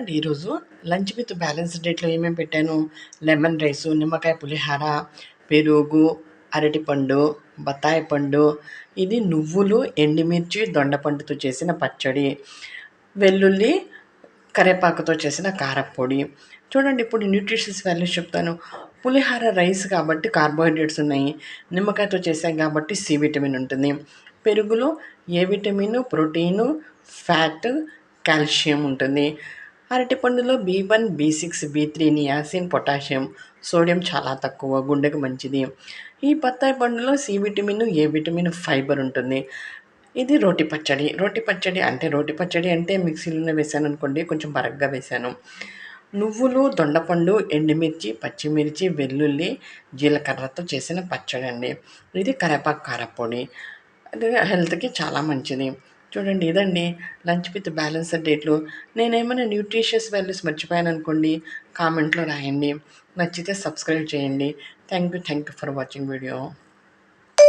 చూడండి ఈరోజు lunch with balanced డేట్‌లో ఏమేమి పెట్టాను, లెమన్ రైసు, నిమ్మకాయ పులిహార, పెరుగు, అరటిపండు, బత్తాయి పండు, ఇది నువ్వులు, ఎండుమిర్చి, దొండపండుతో చేసిన పచ్చడి, వెల్లుల్లి, కరివేపాకుతో చేసిన కారప్పొడి. చూడండి ఇప్పుడు న్యూట్రిషియస్ వాల్యూస్ చెప్తాను. పులిహార రైస్ కాబట్టి కార్బోహైడ్రేట్స్ ఉన్నాయి. నిమ్మకాయతో చేసాం కాబట్టి సి విటమిన్ ఉంటుంది. పెరుగులో ఏ విటమిన్, ప్రోటీను, ఫ్యాట్, కాల్షియం ఉంటుంది. అరటిపండులో బి1, బి6, బి3, నియాసిన్, పొటాషియం, సోడియం చాలా తక్కువ, గుండెకు మంచిది. ఈ బత్తాయి పండులో సి విటమిన్, ఏ విటమిన్, ఫైబర్ ఉంటుంది. ఇది రోటి పచ్చడి. రోటి పచ్చడి అంటే మిక్సీలోనే వేసాననుకోండి, కొంచెం బరగ్గా వేశాను. నువ్వులు, దొండపండు, ఎండుమిర్చి, పచ్చిమిర్చి, వెల్లుల్లి, జీలకర్రతో చేసిన పచ్చడండి. ఇది కరివేపాకు కారప్పొడి. అది హెల్త్‌కి చాలా మంచిది. చూడండి ఇదండి లంచ్ విత్ బ్యాలెన్స్డ్ డేట్‌లో. నేనేమైనా న్యూట్రిషియస్ వాల్యూస్ మర్చిపోయాననుకోండి, కామెంట్‌లో రాయండి. నచ్చితే సబ్స్క్రైబ్ చేయండి. Thank you for watching video.